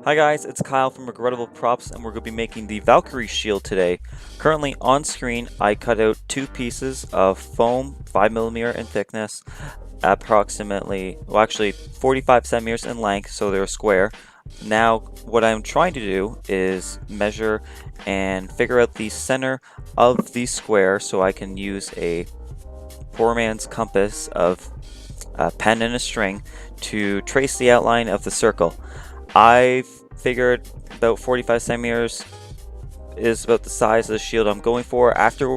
Hi guys, it's Kyle from Regrettable Props and we're going to be making the Valkyrie shield today. Currently on screen I cut out two pieces of foam 5mm in thickness, approximately, well actually 45 centimeters in length, so they're square. Now what I'm trying to do is measure and figure out the center of the square so I can use a poor man's compass of a pen and a string to trace the outline of the circle. I figured about 45 centimeters is about the size of the shield I'm going for after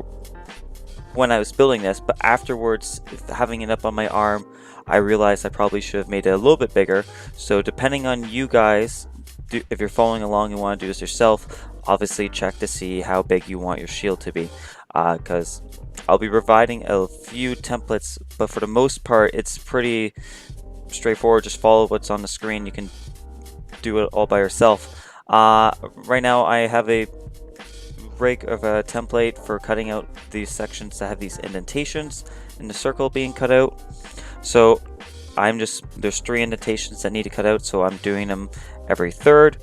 when I was building this, but afterwards, having it up on my arm, I realized I probably should have made it a little bit bigger. So depending on you guys, if you're following along and want to do this yourself, obviously check to see how big you want your shield to be, because I'll be providing a few templates, but for the most part it's pretty straightforward. Just follow what's on the screen. You can do it all by yourself. Right now I have a rig of a template for cutting out these sections that have these indentations in the circle being cut out. So there's 3 indentations that need to cut out, so I'm doing them every third.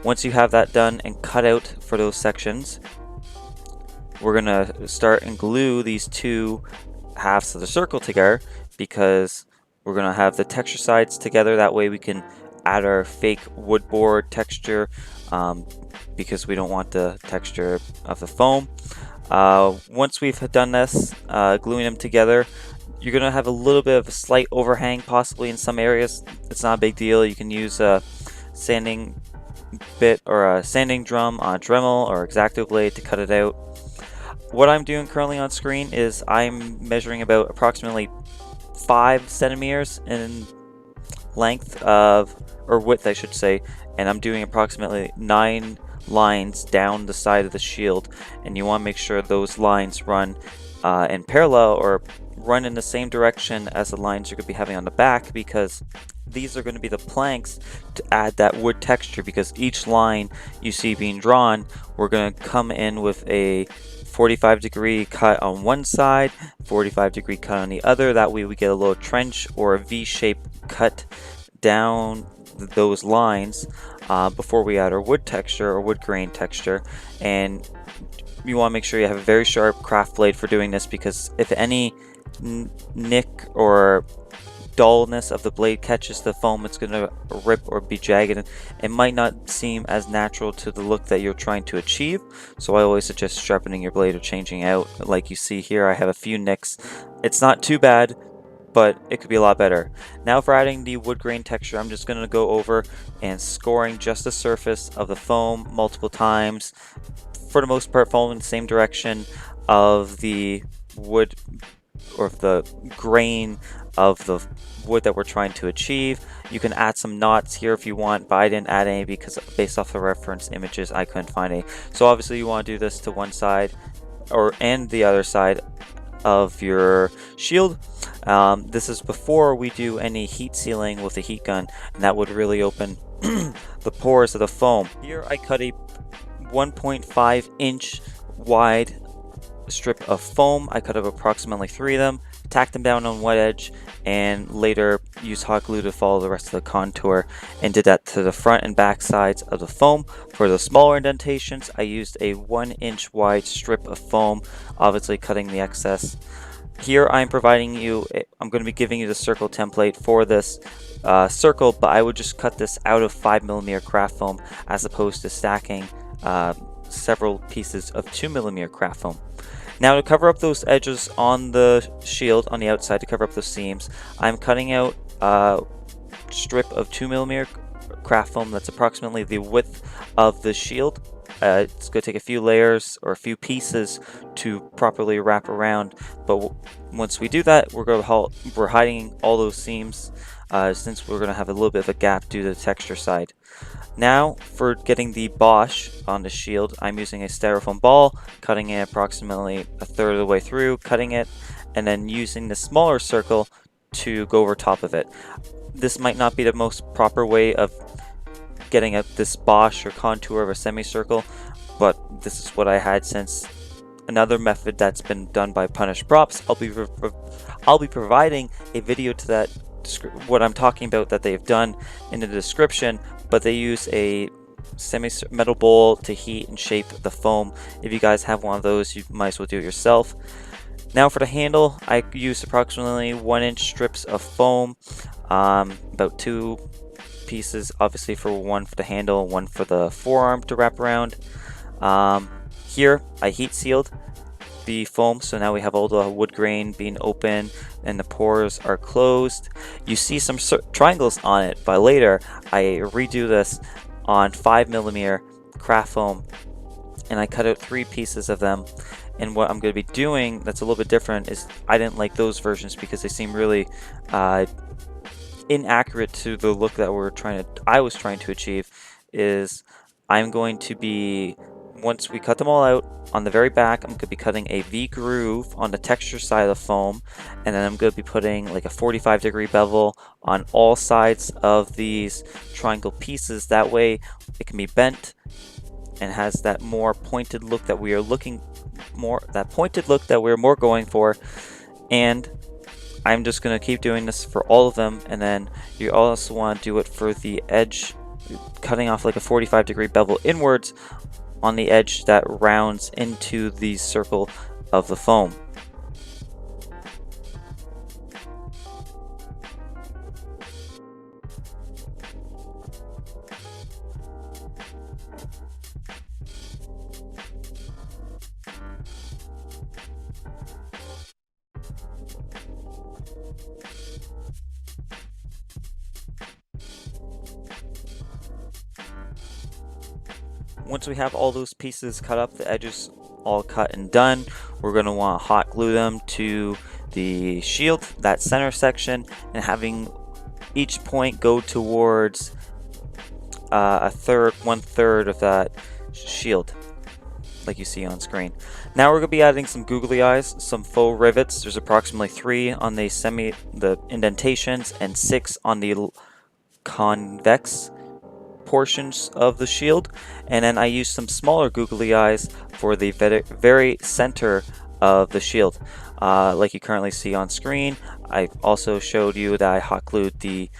Once you have that done and cut out for those sections, we're gonna start and glue these 2 halves of the circle together, because we're gonna have the texture sides together. That way we can add our fake wood board texture, because we don't want the texture of the foam. Once we've done this, gluing them together, you're gonna have a little bit of a slight overhang possibly in some areas. It's not a big deal. You can use a sanding bit or a sanding drum on a Dremel or X-Acto blade to cut it out. What I'm doing currently on screen is I'm measuring about approximately 5 centimeters in length of, or width I should say, and I'm doing approximately 9 lines down the side of the shield, and you want to make sure those lines run in parallel or run in the same direction as the lines you're going to be having on the back, because these are going to be the planks to add that wood texture. Because each line you see being drawn, we're going to come in with a 45-degree cut on one side, 45-degree cut on the other. That way we get a little trench or a V-shaped cut down those lines before we add our wood texture or wood grain texture. And you want to make sure you have a very sharp craft blade for doing this, because if any nick or dullness of the blade catches the foam, it's going to rip or be jagged, and it might not seem as natural to the look that you're trying to achieve. So I always suggest sharpening your blade or changing out. Like you see here, I have a few nicks. It's not too bad, but it could be a lot better. Now for adding the wood grain texture, I'm just going to go over and scoring just the surface of the foam multiple times, for the most part following the same direction of the wood or the grain of the wood that we're trying to achieve. You can add some knots here if you want, but I didn't add any because based off the reference images I couldn't find any. So obviously you want to do this to one side and the other side of your shield. This is before we do any heat sealing with the heat gun, and that would really open the pores of the foam. Here I cut a 1.5 inch wide strip of foam. I cut up approximately 3 of them, tacked them down on one edge, and later used hot glue to follow the rest of the contour, and did that to the front and back sides of the foam. For the smaller indentations, I used a 1 inch wide strip of foam, obviously cutting the excess. Here I'm providing you, I'm going to be giving you the circle template for this circle, but I would just cut this out of 5mm craft foam as opposed to stacking several pieces of 2mm craft foam. Now to cover up those edges on the shield on the outside, to cover up those seams, I'm cutting out a strip of 2mm craft foam that's approximately the width of the shield. It's going to take a few layers or a few pieces to properly wrap around, but once we do that, we're hiding all those seams, since we're going to have a little bit of a gap due to the texture side. Now for getting the bosh on the shield, I'm using a styrofoam ball, cutting it approximately a third of the way through, cutting it, and then using the smaller circle to go over top of it. This might not be the most proper way of getting at this bosh or contour of a semicircle, but this is what I had. Since another method that's been done by PunishedProps, I'll be providing a video to that, what I'm talking about, that they've done, in the description. but they use a semi-metal bowl to heat and shape the foam. If you guys have one of those, you might as well do it yourself. Now for the handle, I used approximately 1-inch strips of foam, about 2 pieces, obviously, for one for the handle, one for the forearm to wrap around. Here I heat sealed the foam, so now we have all the wood grain being open and the pores are closed. You see some triangles on it, but later I redo this on 5mm craft foam, and I cut out 3 pieces of them. And what I'm going to be doing that's a little bit different is I didn't like those versions because they seem really inaccurate to the look that I was trying to achieve. Is I'm going to be, once we cut them all out, on the very back I'm going to be cutting a V groove on the texture side of the foam, and then I'm going to be putting like a 45-degree bevel on all sides of these triangle pieces. That way it can be bent and has that more pointed look that we are looking more going for. And I'm just going to keep doing this for all of them, and then you also want to do it for the edge, cutting off like a 45-degree bevel inwards on the edge that rounds into the circle of the foam. Once we have all those pieces cut up, the edges all cut and done, we're going to want to hot glue them to the shield, that center section, and having each point go towards 1/3 of that shield, like you see on screen. Now we're going to be adding some googly eyes, some faux rivets. There's approximately 3 on the indentations and 6 on the convex portions of the shield, and then I use some smaller googly eyes for the very center of the shield, like you currently see on screen. I also showed you that I hot glued the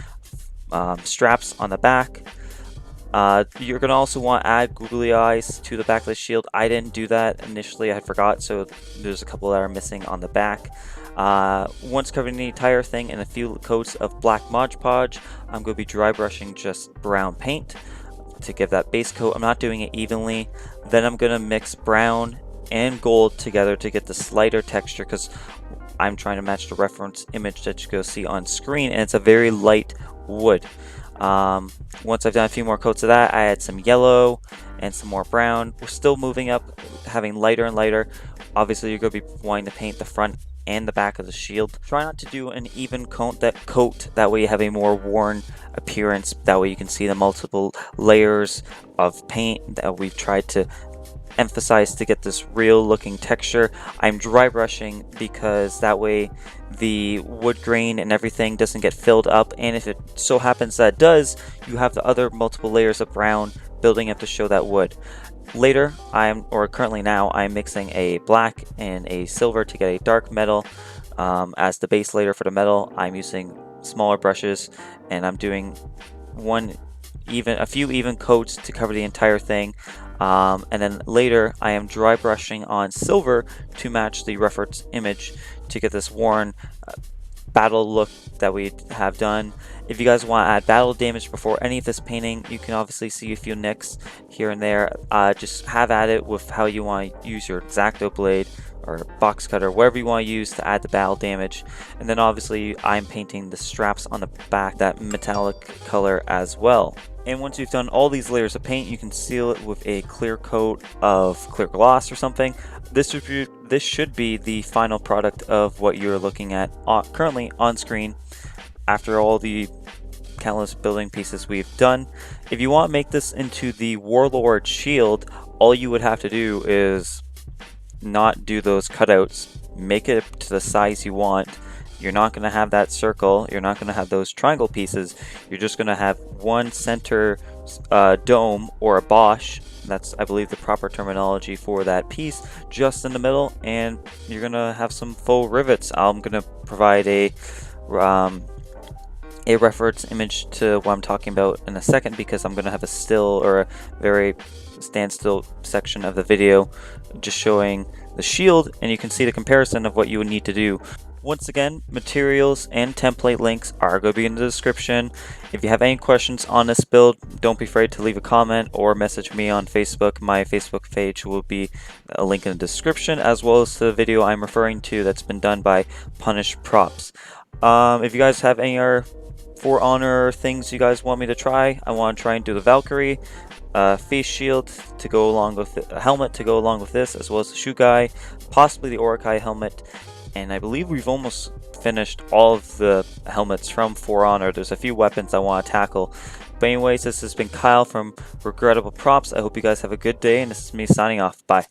straps on the back. You're going to also want to add googly eyes to the back of the shield. I didn't do that initially, I forgot, so there's a couple that are missing on the back. Once covering the entire thing in a few coats of black Modge Podge, I'm going to be dry brushing just brown paint to give that base coat. I'm not doing it evenly. Then I'm going to mix brown and gold together to get this lighter texture, because I'm trying to match the reference image that you go see on screen, and it's a very light wood. Once I've done a few more coats of that, I add some yellow and some more brown. We're still moving up, having lighter and lighter. Obviously you're going to be wanting to paint the front and the back of the shield. Try not to do an even coat, that way you have a more worn appearance. That way you can see the multiple layers of paint that we've tried to emphasize to get this real looking texture. I'm dry brushing because that way the wood grain and everything doesn't get filled up, and if it so happens that it does, you have the other multiple layers of brown building up to show that wood. Later, currently now, I'm mixing a black and a silver to get a dark metal. As the base layer for the metal, I'm using smaller brushes, and I'm doing a few even coats to cover the entire thing. And then later, I am dry brushing on silver to match the reference image to get this worn battle look that we have done. If you guys want to add battle damage before any of this painting, you can obviously see a few nicks here and there. Just have at it with how you want to use your X-Acto blade or box cutter, whatever you want to use to add the battle damage. And then obviously I'm painting the straps on the back that metallic color as well. And once you've done all these layers of paint, you can seal it with a clear coat of clear gloss or something. This should be the final product of what you're looking at currently on screen after all the countless building pieces we've done. If you want to make this into the Warlord shield, all you would have to do is not do those cutouts, make it to the size you want. You're not going to have that circle, you're not going to have those triangle pieces, you're just going to have one center dome or a bosch. That's, I believe, the proper terminology for that piece, just in the middle, and you're going to have some faux rivets. I'm going to provide a a reference image to what I'm talking about in a second, because I'm going to have a still or a very standstill section of the video just showing the shield, and you can see the comparison of what you would need to do. Once again, materials and template links are going to be in the description. If you have any questions on this build, don't be afraid to leave a comment or message me on Facebook. My Facebook page will be a link in the description, as well as the video I'm referring to that's been done by PunishedProps. If you guys have any other For Honor things you guys want me to try, I want to try and do the Valkyrie, face shield to go along with it, a helmet to go along with this, as well as the shoe guy, possibly the Orakai helmet, and I believe we've almost finished all of the helmets from For Honor. There's a few weapons I want to tackle. But anyways, this has been Kyle from Regrettable Props. I hope you guys have a good day, and this is me signing off. Bye.